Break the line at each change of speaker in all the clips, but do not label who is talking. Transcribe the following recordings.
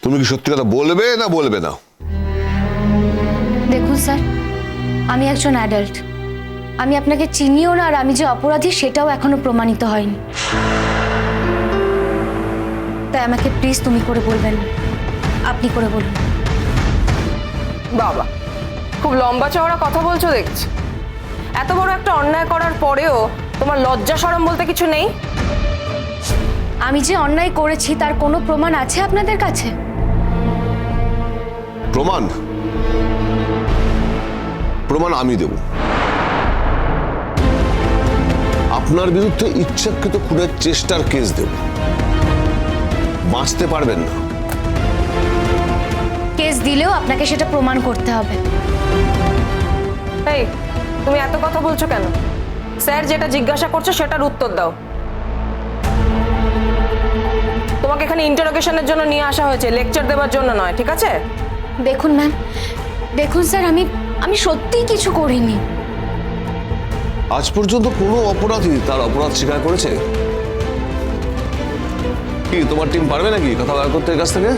তুমি কি সত্যি কথা বলবে না বলবে না?
দেখুন স্যার, আমি একজন অ্যাডাল্ট, আমি আপনাকে চিনিও না, আর আমি যে অপরাধী সেটাও এখনো প্রমাণিত হয়নি। তাই আমাকে প্লিজ তুমি করে বলবেন না, আপনি করে বলুন।
বাবা, খুব লম্বা চওড়া কথা বলছো দেখছি। এত বড় একটা অন্যায় করার পরেও তোমার লজ্জা শরম বলতে কিছু নেই?
আমি যে অন্যায় করেছি তার কোনো প্রমাণ আছে আপনাদের কাছে?
প্রমাণ? প্রমাণ আমি দেব। আপনার বিরুদ্ধে ইচ্ছাকৃত খুনের চেষ্টার কেস দেব। বাঁচতে পারবেন না।
কেস দিলেও আপনাকে সেটা প্রমাণ করতে হবে।
এই, তুমি এত কথা বলছো কেন? স্যার যেটা জিজ্ঞাসা করছে সেটার উত্তর দাও। তোমাকে এখানে ইন্টারোগেশনের জন্য নিয়ে আসা হয়েছে, লেকচার দেওয়ার জন্য নয়, ঠিক আছে?
দেখুন ম্যাম, দেখুন স্যার, আমি সত্যিই কিছু করিনি।
আজ পর্যন্ত কোনো অপরাধী তার অপরাধ স্বীকার করেছে? কি তোমার টিম পারবে নাকি কথা বার করতে এর কাছ থেকে?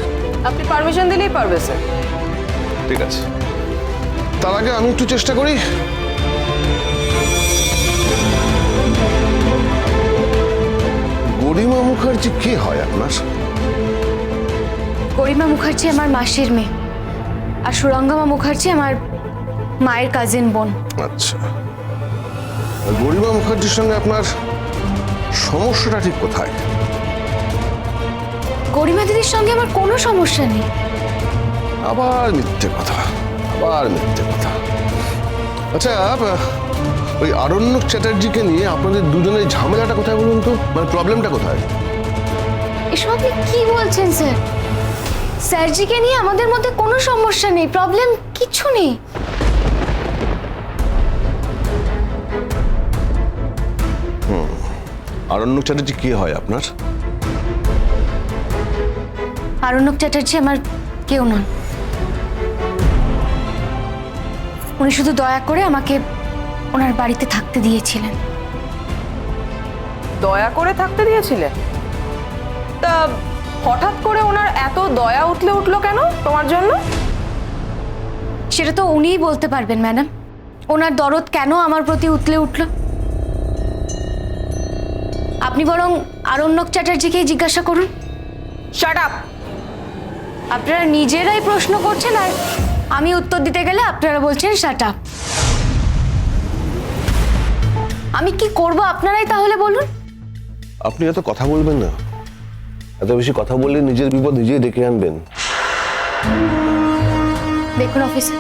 আপনি পারমিশন দিলেই পারবে স্যার।
ঠিক আছে, তার আগে আমি একটু চেষ্টা করি। গরিমা মুখার্জি কে হয় আপনার?
গরিমা মুখার্জি আমার মাসির মেয়ে, আর সুরঙ্গমা মুখার্জি আমার মায়ের কাজিন বোন।
আচ্ছা, গরিমা মুখার্জির সঙ্গে আপনার সমস্যাটা ঠিক কোথায়?
গরিমা দিদির সঙ্গে আমার কোনো সমস্যা নেই।
আবার মিথ্যে কথা, আবার মিথ্যে কথা। আচ্ছা, ওই আরণ্যক চ্যাটার্জিকে নিয়ে আপনাদের দুজনের ঝামেলাটা কোথায় বলুন তো? মানে প্রবলেমটা কোথায়?
এসব আপনি কি বলছেন স্যার? স্যারজিকে নিয়ে আমাদের মধ্যে কোনো সমস্যা নেই, প্রবলেম কিছু নেই।
আরণ্যক চ্যাটার্জি কে হয় আপনার?
আরণ্যক চ্যাটার্জি আমার কেউ নন। উনি শুধু দয়া করে আমাকে ওনার বাড়িতে থাকতে দিয়েছিলেন।
দয়া করে থাকতে দিয়েছিলে? তা হঠাৎ করে ওনার এত দয়া উঠলো কেন তোমার জন্য?
সেটা তো উনিই বলতে পারবেন ম্যাডাম। ওনার দরদ কেন আমার প্রতি উতলে উঠল? আপনি বরং আরণ্যক চ্যাটার্জিকেই জিজ্ঞাসা করুন।
Shut up!
আপনারা নিজেরাই প্রশ্ন করছেন আর আমি উত্তর দিতে গেলে আপনারা বলছেন শাট আপ। আমি কি করব আপনারাই তাহলে বলুন।
আপনি এত কথা বলবেন না, এত বেশি কথা বললে নিজের বিপদ নিজেই ডেকে আনবেন।
দেখুন অফিসার,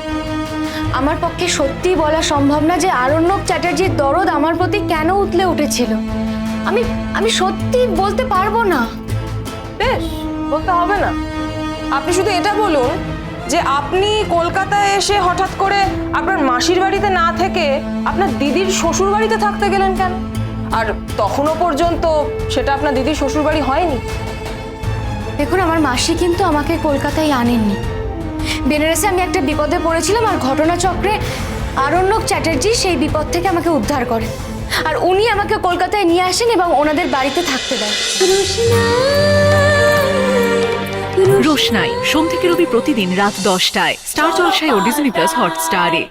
আমার পক্ষে সত্যিই বলা সম্ভব না যে আরণ্যক চ্যাটার্জির দরদ আমার প্রতি কেন উতলে উঠেছিল। আমি সত্যি বলতে পারবো না।
বেশ, বলতে হবে না। আপনি শুধু এটা বলুন যে আপনি কলকাতায় এসে হঠাৎ করে আপনার মাসির বাড়িতে না থেকে আপনার দিদির শ্বশুর বাড়িতে থাকতে গেলেন কেন? আর তখনও পর্যন্ত সেটা আপনার দিদির শ্বশুর বাড়ি হয়নি।
দেখুন, আমার মাসি কিন্তু আমাকে কলকাতায় আনেননি। বেনারসে আমি একটা বিপদে পড়েছিলাম, আর ঘটনাচক্রে আরণ্যক চ্যাটার্জি সেই বিপদ থেকে আমাকে উদ্ধার করেন, আর উনি আমাকে কলকাতায় নিয়ে আসেন এবং ওনাদের বাড়িতে থাকতে দেন।
রোশনাই সোম থেকে রবি প্রতিদিন রাত 10টায় স্টার জলসায় ও ডিজনি প্লাস হটস্টারে।